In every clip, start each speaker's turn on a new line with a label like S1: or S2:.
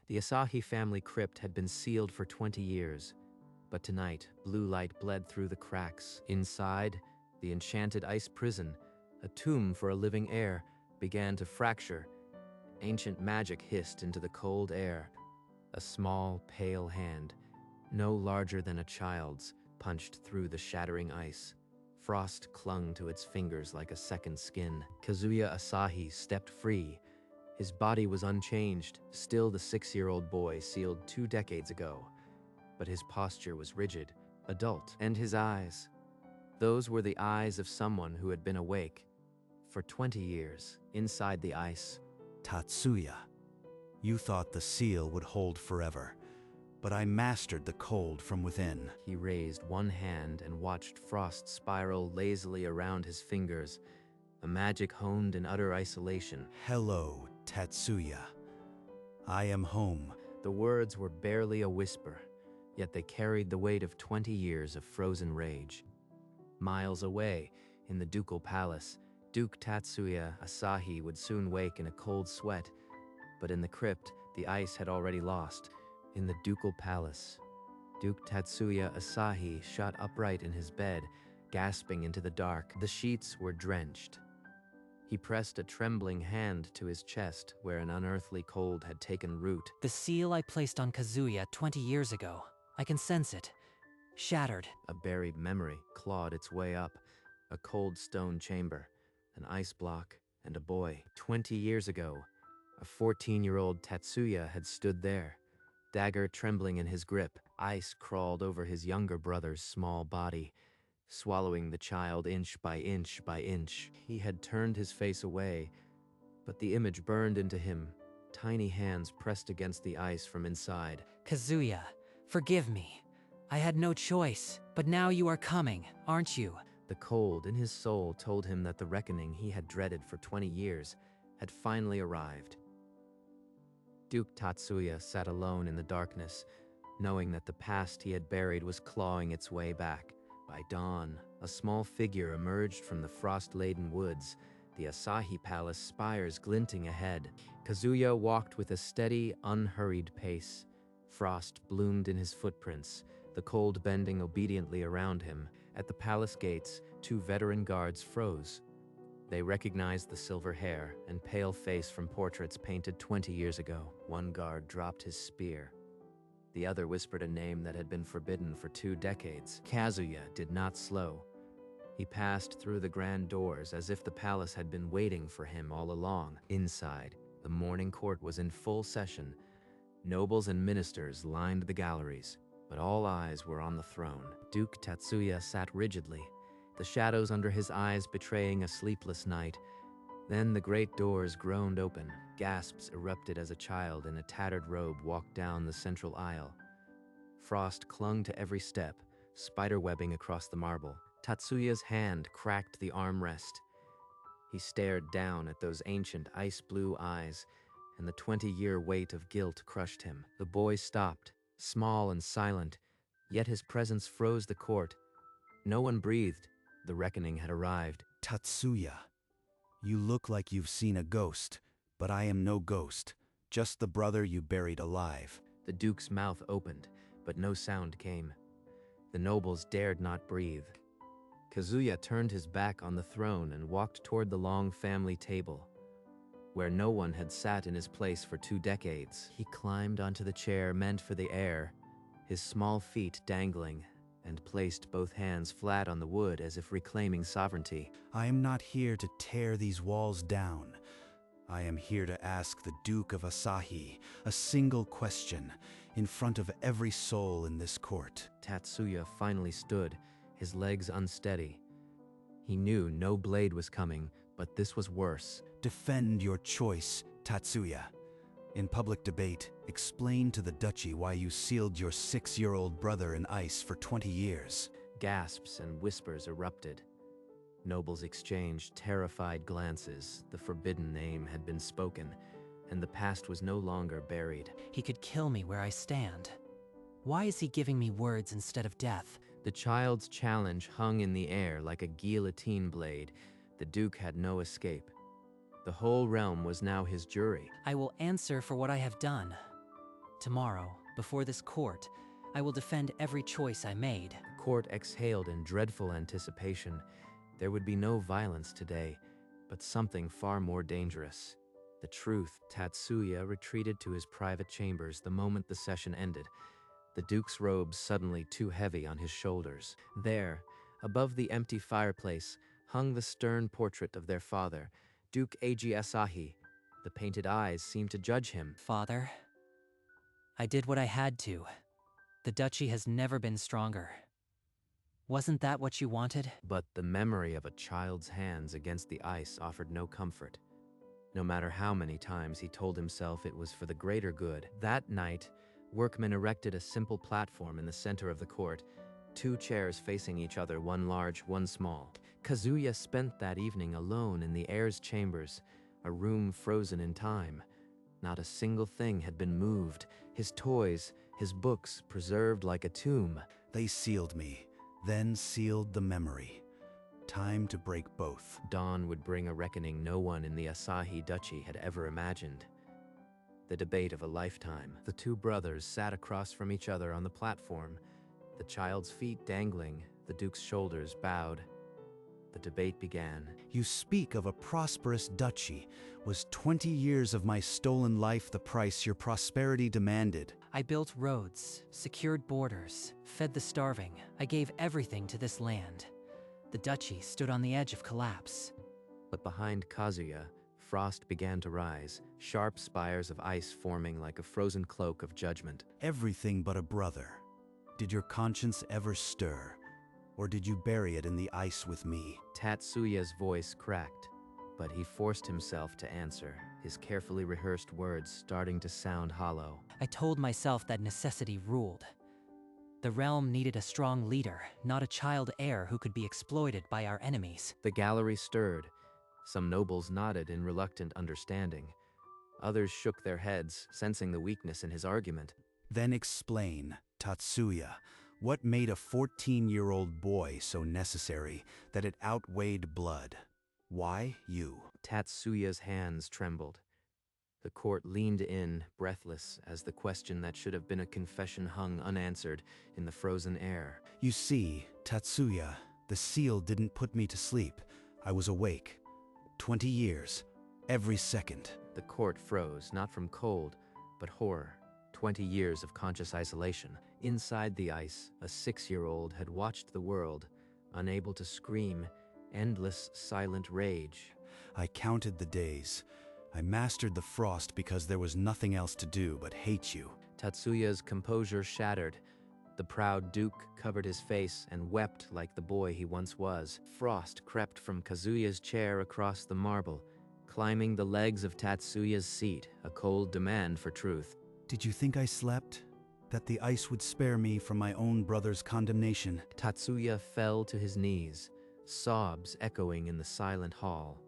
S1: The Asahi family crypt had been sealed for 20 years, but tonight, blue light bled through the cracks. Inside, the enchanted ice prison, a tomb for a living heir, began to fracture. Ancient magic hissed into the cold air. A small, pale hand, no larger than a child's, punched through the shattering ice. Frost clung to its fingers like a second skin. Kazuya Asahi stepped free. His body was unchanged, still the 6-year-old boy sealed 2 decades ago. But his posture was rigid, adult, and his eyes. Those were the eyes of someone who had been awake for 20 years, inside the ice.
S2: Tatsuya, you thought the seal would hold forever, but I mastered the cold from within.
S1: He raised one hand and watched frost spiral lazily around his fingers, a magic honed in utter isolation.
S2: Hello, Tatsuya. I am home.
S1: The words were barely a whisper, yet they carried the weight of 20 years of frozen rage. Miles away, in the ducal palace, Duke Tatsuya Asahi would soon wake in a cold sweat, but in the crypt, the ice had already lost. In the ducal palace, Duke Tatsuya Asahi shot upright in his bed, gasping into the dark. The sheets were drenched. He pressed a trembling hand to his chest where an unearthly cold had taken root.
S3: The seal I placed on Kazuya 20 years ago. I can sense it. Shattered.
S1: A buried memory clawed its way up. A cold stone chamber, an ice block, and a boy. 20 years ago, a 14-year-old Tatsuya had stood there, dagger trembling in his grip. Ice crawled over his younger brother's small body, swallowing the child inch by inch by inch. He had turned his face away, but the image burned into him, tiny hands pressed against the ice from inside.
S3: Kazuya, forgive me. I had no choice, but now you are coming, aren't you?
S1: The cold in his soul told him that the reckoning he had dreaded for 20 years had finally arrived. Duke Tatsuya sat alone in the darkness, knowing that the past he had buried was clawing its way back. By dawn, a small figure emerged from the frost-laden woods, the Asahi Palace spires glinting ahead. Kazuya walked with a steady, unhurried pace. Frost bloomed in his footprints, the cold bending obediently around him. At the palace gates, 2 veteran guards froze. They recognized the silver hair and pale face from portraits painted 20 years ago. One guard dropped his spear. The other whispered a name that had been forbidden for 2 decades. Kazuya did not slow. He passed through the grand doors as if the palace had been waiting for him all along. Inside, the morning court was in full session. Nobles and ministers lined the galleries, but all eyes were on the throne. Duke Tatsuya sat rigidly, the shadows under his eyes betraying a sleepless night. Then the great doors groaned open. Gasps erupted as a child in a tattered robe walked down the central aisle. Frost clung to every step, spiderwebbing across the marble. Tatsuya's hand cracked the armrest. He stared down at those ancient ice-blue eyes, and the 20-year weight of guilt crushed him. The boy stopped, small and silent, yet his presence froze the court. No one breathed. The reckoning had arrived.
S2: Tatsuya, you look like you've seen a ghost, but I am no ghost, just the brother you buried alive.
S1: The duke's mouth opened, but no sound came. The nobles dared not breathe. Kazuya turned his back on the throne and walked toward the long family table, where no one had sat in his place for 2 decades. He climbed onto the chair meant for the heir, his small feet dangling, and placed both hands flat on the wood as if reclaiming sovereignty.
S2: I am not here to tear these walls down. I am here to ask the Duke of Asahi a single question in front of every soul in this court.
S1: Tatsuya finally stood, his legs unsteady. He knew no blade was coming, but this was worse.
S2: Defend your choice, Tatsuya. In public debate, explain to the duchy why you sealed your 6-year-old brother in ice for 20 years.
S1: Gasps and whispers erupted. Nobles exchanged terrified glances. The forbidden name had been spoken, and the past was no longer buried.
S3: He could kill me where I stand. Why is he giving me words instead of death?
S1: The child's challenge hung in the air like a guillotine blade. The Duke had no escape. The whole realm was now his jury.
S3: I will answer for what I have done. Tomorrow, before this court, I will defend every choice I made.
S1: The court exhaled in dreadful anticipation. There would be no violence today, but something far more dangerous. The truth. Tatsuya retreated to his private chambers the moment the session ended, the Duke's robes suddenly too heavy on his shoulders. There, above the empty fireplace, hung the stern portrait of their father, Duke Eiji Asahi. The painted eyes seemed to judge him.
S3: Father, I did what I had to. The duchy has never been stronger. Wasn't that what you wanted?
S1: But the memory of a child's hands against the ice offered no comfort. No matter how many times he told himself it was for the greater good. That night, workmen erected a simple platform in the center of the court, 2 chairs facing each other, one large, one small. Kazuya spent that evening alone in the heir's chambers, a room frozen in time. Not a single thing had been moved, his toys, his books preserved like a tomb.
S2: They sealed me, then sealed the memory. Time to break both.
S1: Dawn would bring a reckoning no one in the Asahi Duchy had ever imagined. The debate of a lifetime. The 2 brothers sat across from each other on the platform, the child's feet dangling, the Duke's shoulders bowed. The debate began.
S2: You speak of a prosperous duchy. Was 20 years of my stolen life the price your prosperity demanded?
S3: I built roads, secured borders, fed the starving. I gave everything to this land. The duchy stood on the edge of collapse.
S1: But behind Kazuya, frost began to rise, sharp spires of ice forming like a frozen cloak of judgment.
S2: Everything but a brother. Did your conscience ever stir? Or did you bury it in the ice with me?
S1: Tatsuya's voice cracked, but he forced himself to answer, his carefully rehearsed words starting to sound hollow.
S3: I told myself that necessity ruled. The realm needed a strong leader, not a child heir who could be exploited by our enemies.
S1: The gallery stirred. Some nobles nodded in reluctant understanding. Others shook their heads, sensing the weakness in his argument.
S2: Then explain, Tatsuya, what made a 14-year-old boy so necessary that it outweighed blood? Why you?
S1: Tatsuya's hands trembled. The court leaned in, breathless, as the question that should have been a confession hung unanswered in the frozen air.
S2: You see, Tatsuya, the seal didn't put me to sleep. I was awake. 20 years. Every second.
S1: The court froze, not from cold, but horror. 20 years of conscious isolation. Inside the ice, a 6-year-old had watched the world, unable to scream, endless, silent rage.
S2: I counted the days. I mastered the frost because there was nothing else to do but hate you.
S1: Tatsuya's composure shattered. The proud Duke covered his face and wept like the boy he once was. Frost crept from Kazuya's chair across the marble, climbing the legs of Tatsuya's seat, a cold demand for truth.
S2: Did you think I slept? That the ice would spare me from my own brother's condemnation?
S1: Tatsuya fell to his knees, sobs echoing in the silent hall.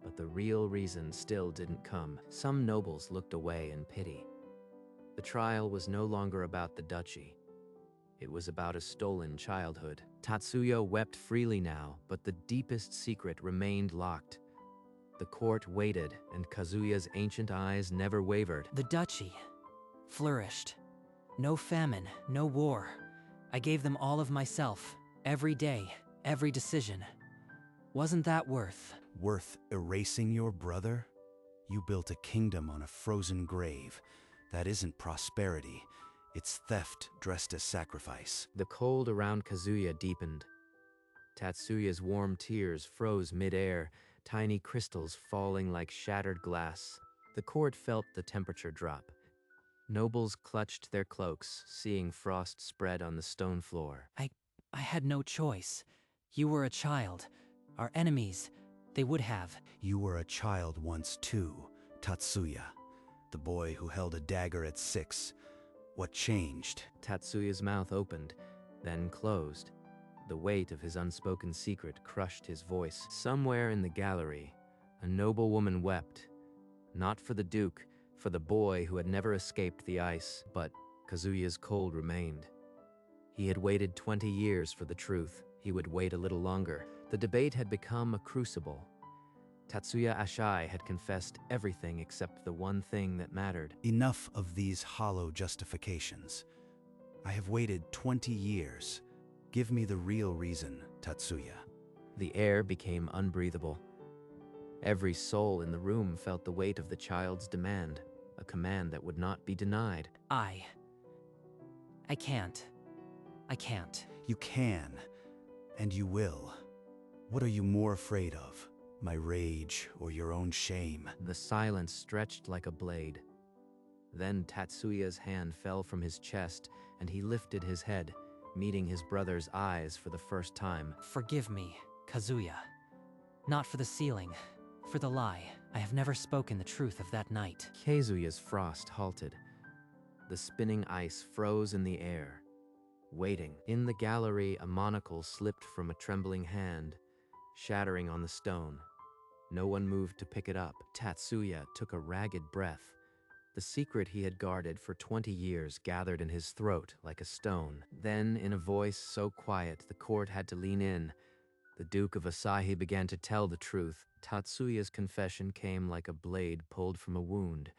S1: But the real reason still didn't come. Some nobles looked away in pity. The trial was no longer about the duchy. It was about a stolen childhood. Tatsuya wept freely now, but the deepest secret remained locked. The court waited, and Kazuya's ancient eyes never wavered.
S3: The duchy flourished. No famine, no war. I gave them all of myself, every day, every decision. Wasn't that worth?
S2: Worth erasing your brother? You built a kingdom on a frozen grave. That isn't prosperity. It's theft dressed as sacrifice.
S1: The cold around Kazuya deepened. Tatsuya's warm tears froze mid-air, tiny crystals falling like shattered glass. The court felt the temperature drop. Nobles clutched their cloaks, seeing frost spread on the stone floor.
S3: I had no choice. You were a child. Our enemies, they would have.
S2: You were a child once too, Tatsuya. The boy who held a dagger at 6. What changed?
S1: Tatsuya's mouth opened, then closed. The weight of his unspoken secret crushed his voice. Somewhere in the gallery, a noble woman wept. Not for the Duke, for the boy who had never escaped the ice, but Kazuya's cold remained. He had waited 20 years for the truth. He would wait a little longer. The debate had become a crucible. Tatsuya Ashai had confessed everything except the one thing that mattered.
S2: Enough of these hollow justifications. I have waited 20 years. Give me the real reason, Tatsuya.
S1: The air became unbreathable. Every soul in the room felt the weight of the child's demand, a command that would not be denied.
S3: I can't. I can't.
S2: You can, and you will. What are you more afraid of? My rage or your own shame?
S1: The silence stretched like a blade. Then Tatsuya's hand fell from his chest, and he lifted his head, meeting his brother's eyes for the first time.
S3: Forgive me, Kazuya. Not for the ceiling, for the lie. I have never spoken the truth of that night.
S1: Kazuya's frost halted. The spinning ice froze in the air, waiting. In the gallery, a monocle slipped from a trembling hand, shattering on the stone. No one moved to pick it up. Tatsuya took a ragged breath. The secret he had guarded for 20 years gathered in his throat like a stone. Then, in a voice so quiet the court had to lean in, the Duke of Asahi began to tell the truth. Tatsuya's confession came like a blade pulled from a wound.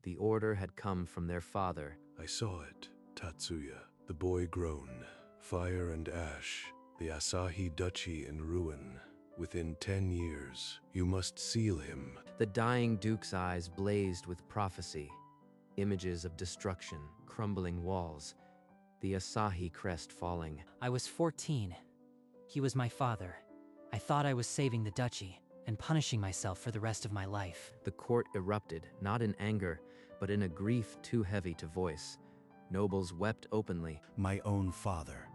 S1: The order had come from their father.
S4: I saw it, Tatsuya. The boy grown, fire and ash, the Asahi Duchy in ruin. Within 10 years, you must seal him.
S1: The dying duke's eyes blazed with prophecy. Images of destruction, crumbling walls, the Asahi crest falling.
S3: I was 14. He was my father. I thought I was saving the duchy and punishing myself for the rest of my life.
S1: The court erupted, not in anger, but in a grief too heavy to voice. Nobles wept openly.
S2: My own father,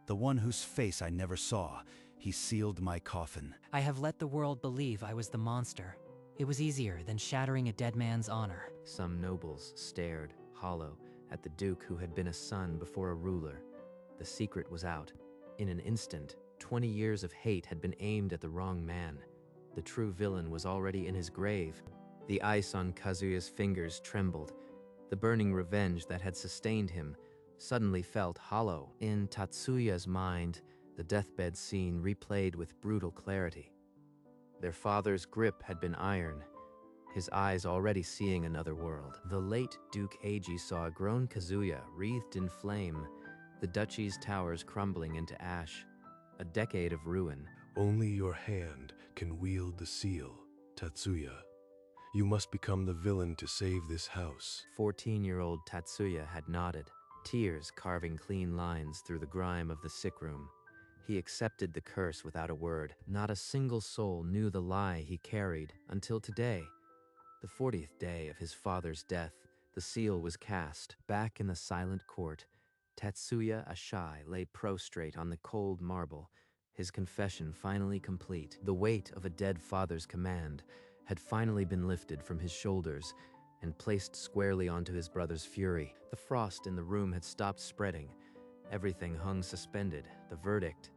S2: the one whose face I never saw, he sealed my coffin.
S3: I have let the world believe I was the monster. It was easier than shattering a dead man's honor.
S1: Some nobles stared, hollow, at the duke who had been a son before a ruler. The secret was out. In an instant, 20 years of hate had been aimed at the wrong man. The true villain was already in his grave. The ice on Kazuya's fingers trembled. The burning revenge that had sustained him suddenly felt hollow. In Tatsuya's mind, the deathbed scene replayed with brutal clarity. Their father's grip had been iron, his eyes already seeing another world. The late Duke Eiji saw a grown Kazuya wreathed in flame, the duchy's towers crumbling into ash, a decade of ruin.
S4: Only your hand can wield the seal, Tatsuya. You must become the villain to save this house.
S1: 14-year-old Tatsuya had nodded, tears carving clean lines through the grime of the sick room. He accepted the curse without a word. Not a single soul knew the lie he carried until today. The 40th day of his father's death, the seal was cast. Back in the silent court, Tatsuya Ashai lay prostrate on the cold marble, his confession finally complete. The weight of a dead father's command had finally been lifted from his shoulders and placed squarely onto his brother's fury. The frost in the room had stopped spreading. Everything hung suspended, the verdict,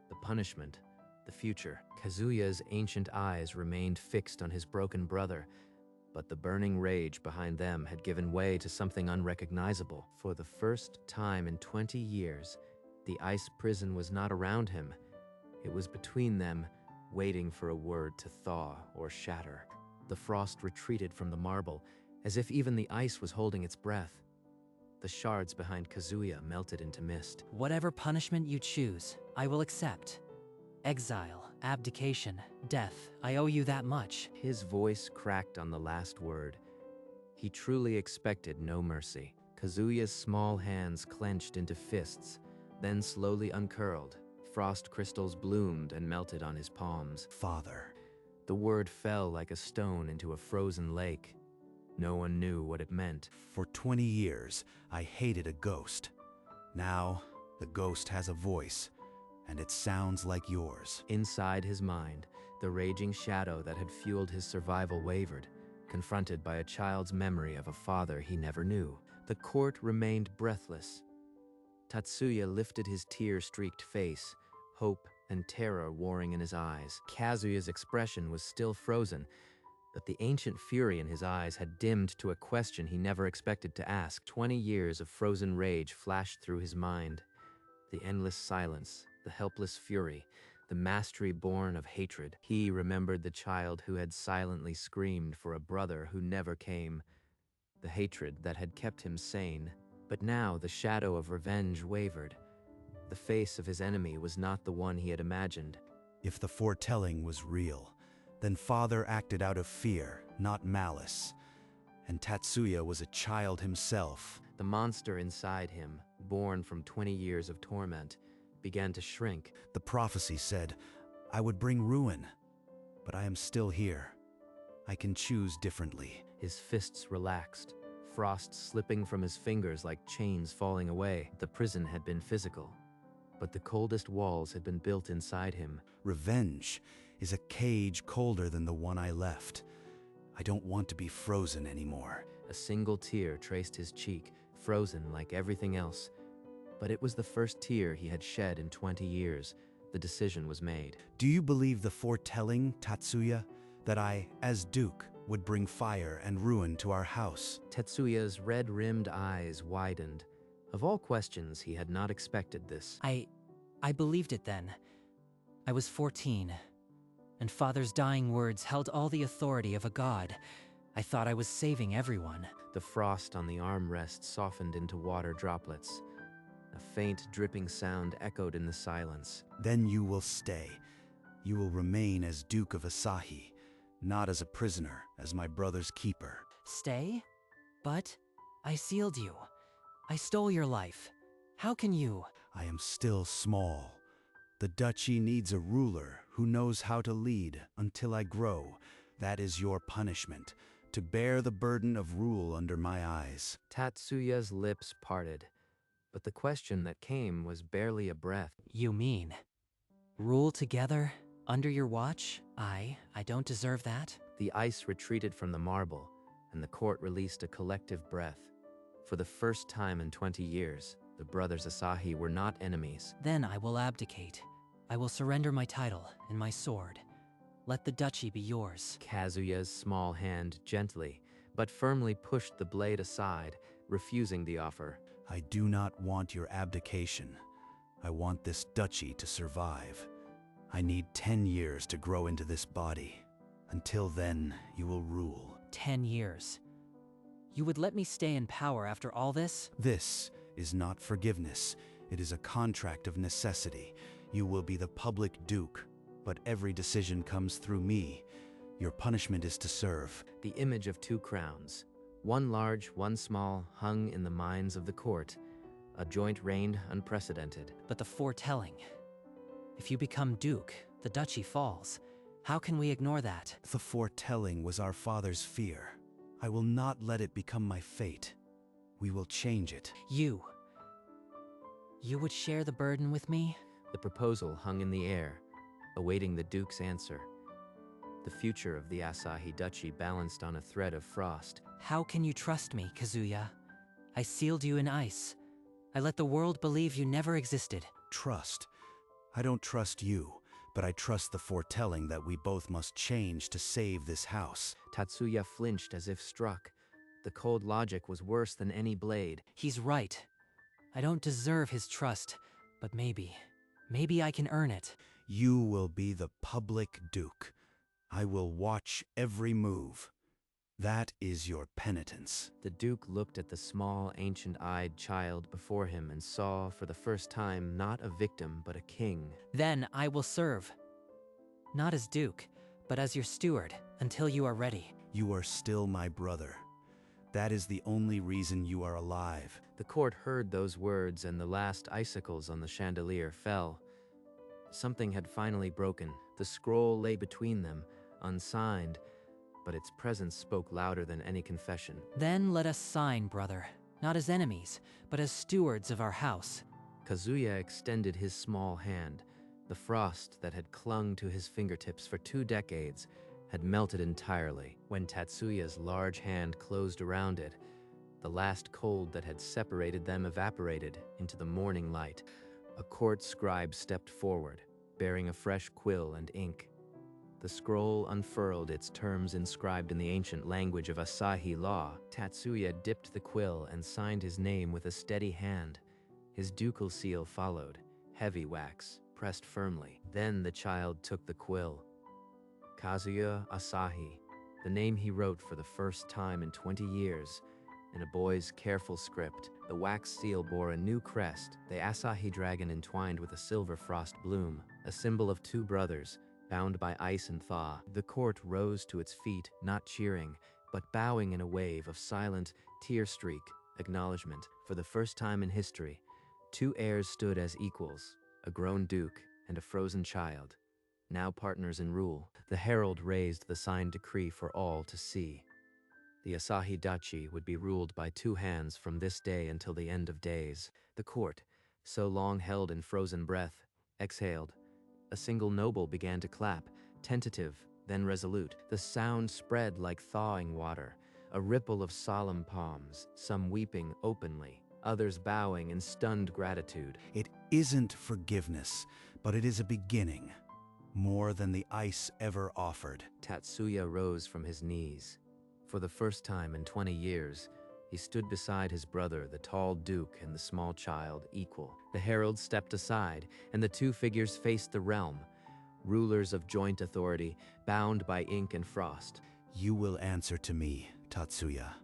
S1: the punishment, the future. Kazuya's ancient eyes remained fixed on his broken brother, but the burning rage behind them had given way to something unrecognizable. For the first time in 20 years, the ice prison was not around him. It was between them, waiting for a word to thaw or shatter. The frost retreated from the marble, as if even the ice was holding its breath. The shards behind Kazuya melted into mist.
S3: Whatever punishment you choose, I will accept. Exile, abdication, death, I owe you that much.
S1: His voice cracked on the last word. He truly expected no mercy. Kazuya's small hands clenched into fists, then slowly uncurled. Frost crystals bloomed and melted on his palms.
S2: Father.
S1: The word fell like a stone into a frozen lake. No one knew what it meant.
S2: For 20 years, I hated a ghost. Now, the ghost has a voice, and it sounds like yours.
S1: Inside his mind, the raging shadow that had fueled his survival wavered, confronted by a child's memory of a father he never knew. The court remained breathless. Tatsuya lifted his tear-streaked face, hope and terror warring in his eyes. Kazuya's expression was still frozen, but the ancient fury in his eyes had dimmed to a question he never expected to ask. 20 years of frozen rage flashed through his mind. The endless silence, the helpless fury, the mastery born of hatred. He remembered the child who had silently screamed for a brother who never came, the hatred that had kept him sane. But now the shadow of revenge wavered. The face of his enemy was not the one he had imagined.
S2: If the foretelling was real, then father acted out of fear, not malice. And Tatsuya was a child himself.
S1: The monster inside him, born from 20 years of torment, began to shrink.
S2: The prophecy said, I would bring ruin, but I am still here. I can choose differently.
S1: His fists relaxed, frost slipping from his fingers like chains falling away. The prison had been physical, but the coldest walls had been built inside him.
S2: Revenge is a cage colder than the one I left. I don't want to be frozen anymore.
S1: A single tear traced his cheek, frozen like everything else. But it was the first tear he had shed in 20 years. The decision was made.
S2: Do you believe the foretelling, Tatsuya, that I, as Duke, would bring fire and ruin to our house?
S1: Tetsuya's red-rimmed eyes widened. Of all questions, he had not expected this.
S3: I believed it then. I was 14, and Father's dying words held all the authority of a god. I thought I was saving everyone.
S1: The frost on the armrest softened into water droplets. A faint, dripping sound echoed in the silence.
S2: Then you will stay. You will remain as Duke of Asahi, not as a prisoner, as my brother's keeper.
S3: Stay? But I sealed you. I stole your life. How can you?
S2: I am still small. The duchy needs a ruler who knows how to lead until I grow. That is your punishment, to bear the burden of rule under my eyes.
S1: Tatsuya's lips parted, but the question that came was barely a breath.
S3: You mean rule together under your watch? I don't deserve that.
S1: The ice retreated from the marble, and the court released a collective breath. For the first time in 20 years, the brothers Asahi were not enemies.
S3: Then I will abdicate. I will surrender my title and my sword. Let the duchy be yours.
S1: Kazuya's small hand gently, but firmly pushed the blade aside, refusing the offer.
S2: I do not want your abdication. I want this duchy to survive. I need 10 years to grow into this body. Until then, you will rule.
S3: 10 years. You would let me stay in power after all this?
S2: This is not forgiveness. It is a contract of necessity. You will be the public duke, but every decision comes through me. Your punishment is to serve.
S1: The image of two crowns, one large, one small, hung in the minds of the court. A joint reigned unprecedented.
S3: But the foretelling. If you become duke, the duchy falls. How can we ignore that?
S2: The foretelling was our father's fear. I will not let it become my fate. We will change it.
S3: You would share the burden with me?
S1: The proposal hung in the air, awaiting the duke's answer. The future of the Asahi Duchy balanced on a thread of frost.
S3: How can you trust me, Kazuya? I sealed you in ice. I let the world believe you never existed.
S2: Trust. I don't trust you, but I trust the foretelling that we both must change to save this house.
S1: Tatsuya flinched as if struck. The cold logic was worse than any blade.
S3: He's right. I don't deserve his trust, but maybe I can earn it.
S2: You will be the public duke. I will watch every move. That is your penitence.
S1: The duke looked at the small, ancient-eyed child before him and saw, for the first time, not a victim, but a king.
S3: Then I will serve. Not as duke, but as your steward, until you are ready.
S2: You are still my brother. That is the only reason you are alive.
S1: The court heard those words, and the last icicles on the chandelier fell. Something had finally broken. The scroll lay between them, unsigned, but its presence spoke louder than any confession.
S3: Then let us sign, brother, not as enemies, but as stewards of our house.
S1: Kazuya extended his small hand. The frost that had clung to his fingertips for 2 decades had melted entirely. When Tatsuya's large hand closed around it, the last cold that had separated them evaporated into the morning light. A court scribe stepped forward, bearing a fresh quill and ink. The scroll unfurled, its terms inscribed in the ancient language of Asahi law. Tatsuya dipped the quill and signed his name with a steady hand. His ducal seal followed, heavy wax, pressed firmly. Then the child took the quill. Kazuya Asahi, the name he wrote for the first time in 20 years, in a boy's careful script. The wax seal bore a new crest, the Asahi dragon entwined with a silver frost bloom, a symbol of two brothers, bound by ice and thaw. The court rose to its feet, not cheering, but bowing in a wave of silent, tear-streaked acknowledgement. For the first time in history, two heirs stood as equals, a grown duke and a frozen child, now partners in rule. The herald raised the signed decree for all to see. The Asahi Dachi would be ruled by two hands from this day until the end of days. The court, so long held in frozen breath, exhaled. A single noble began to clap, tentative, then resolute. The sound spread like thawing water, a ripple of solemn palms, some weeping openly, others bowing in stunned gratitude.
S2: It isn't forgiveness, but it is a beginning, more than the ice ever offered.
S1: Tatsuya rose from his knees. For the first time in 20 years, he stood beside his brother, the tall duke, and the small child, equal. The herald stepped aside, and the two figures faced the realm, rulers of joint authority, bound by ink and frost.
S2: You will answer to me, Tatsuya,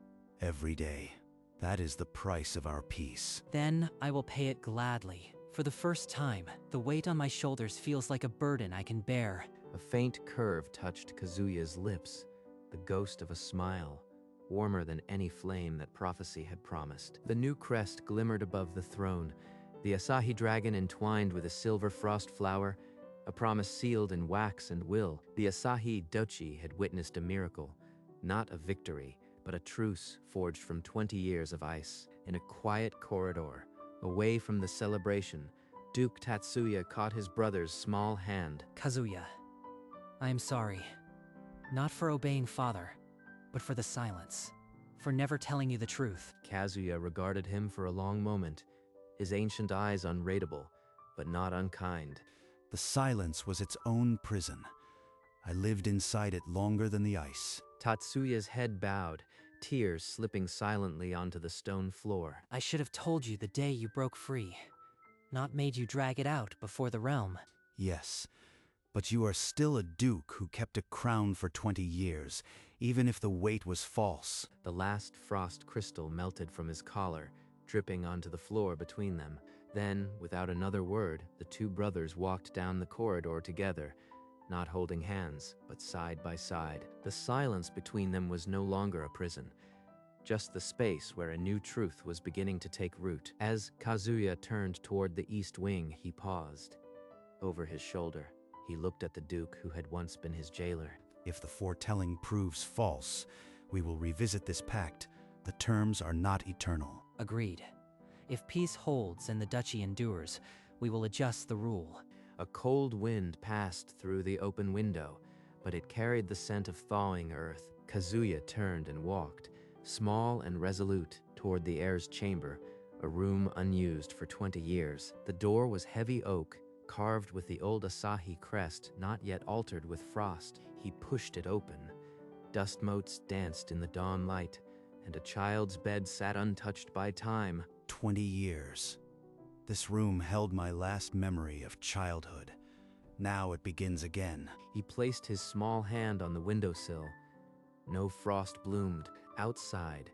S2: every day. That is the price of our peace.
S3: Then I will pay it gladly. For the first time, the weight on my shoulders feels like a burden I can bear.
S1: A faint curve touched Kazuya's lips, the ghost of a smile, warmer than any flame that prophecy had promised. The new crest glimmered above the throne, the Asahi dragon entwined with a silver frost flower, a promise sealed in wax and will. The Asahi Dachi had witnessed a miracle, not a victory, but a truce forged from 20 years of ice. In a quiet corridor, away from the celebration, Duke Tatsuya caught his brother's small hand.
S3: Kazuya, I am sorry. Not for obeying father, but for the silence. For never telling you the truth.
S1: Kazuya regarded him for a long moment, his ancient eyes unreadable, but not unkind.
S2: The silence was its own prison. I lived inside it longer than the ice.
S1: Tatsuya's head bowed, tears slipping silently onto the stone floor.
S3: I should have told you the day you broke free, not made you drag it out before the realm.
S2: Yes, but you are still a duke who kept a crown for 20 years, even if the weight was false.
S1: The last frost crystal melted from his collar, dripping onto the floor between them. Then, without another word, the two brothers walked down the corridor together, not holding hands, but side by side. The silence between them was no longer a prison, just the space where a new truth was beginning to take root. As Kazuya turned toward the east wing, he paused. Over his shoulder, he looked at the duke who had once been his jailer.
S2: If the foretelling proves false, we will revisit this pact. The terms are not eternal.
S3: Agreed. If peace holds and the duchy endures, we will adjust the rule.
S1: A cold wind passed through the open window, but it carried the scent of thawing earth. Kazuya turned and walked, small and resolute, toward the heir's chamber, a room unused for 20 years. The door was heavy oak, carved with the old Asahi crest, not yet altered with frost. He pushed it open. Dust motes danced in the dawn light, and a child's bed sat untouched by time.
S2: 20 years. This room held my last memory of childhood. Now it begins again.
S1: He placed his small hand on the windowsill. No frost bloomed. Outside,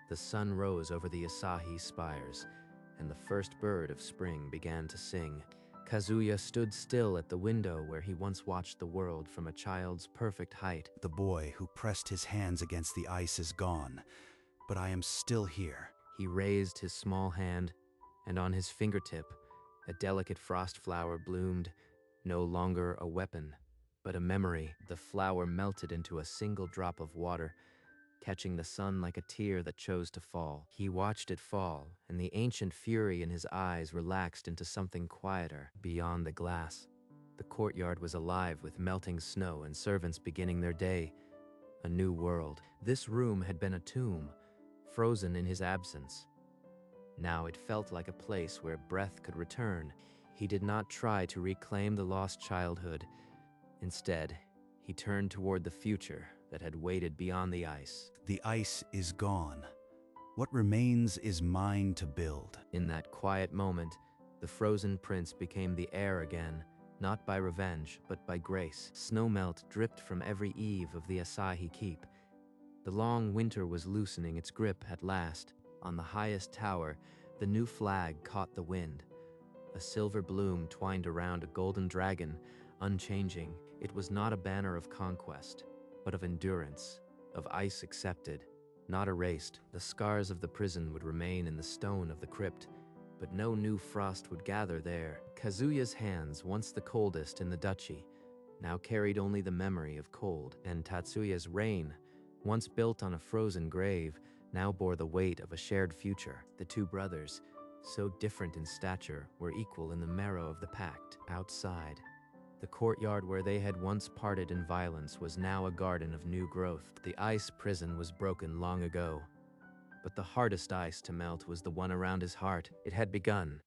S1: the sun rose over the Asahi spires, and the first bird of spring began to sing. Kazuya stood still at the window where he once watched the world from a child's perfect height.
S2: The boy who pressed his hands against the ice is gone, but I am still here.
S1: He raised his small hand, and on his fingertip, a delicate frost flower bloomed, no longer a weapon, but a memory. The flower melted into a single drop of water, catching the sun like a tear that chose to fall. He watched it fall, and the ancient fury in his eyes relaxed into something quieter. Beyond the glass, the courtyard was alive with melting snow and servants beginning their day. A new world. This room had been a tomb, frozen in his absence. Now it felt like a place where breath could return. He did not try to reclaim the lost childhood. Instead, he turned toward the future that had waited beyond the ice.
S2: The ice is gone. What remains is mine to build.
S1: In that quiet moment, the frozen prince became the heir again, not by revenge, but by grace. Snowmelt dripped from every eave of the Asahi Keep. The long winter was loosening its grip at last. On the highest tower, the new flag caught the wind. A silver bloom twined around a golden dragon, unchanging. It was not a banner of conquest, but of endurance, of ice accepted, not erased. The scars of the prison would remain in the stone of the crypt, but no new frost would gather there. Kazuya's hands, once the coldest in the duchy, now carried only the memory of cold, and Tatsuya's reign, once built on a frozen grave, now bore the weight of a shared future. The two brothers, so different in stature, were equal in the marrow of the pact. Outside, the courtyard where they had once parted in violence was now a garden of new growth. The ice prison was broken long ago, but the hardest ice to melt was the one around his heart. It had begun.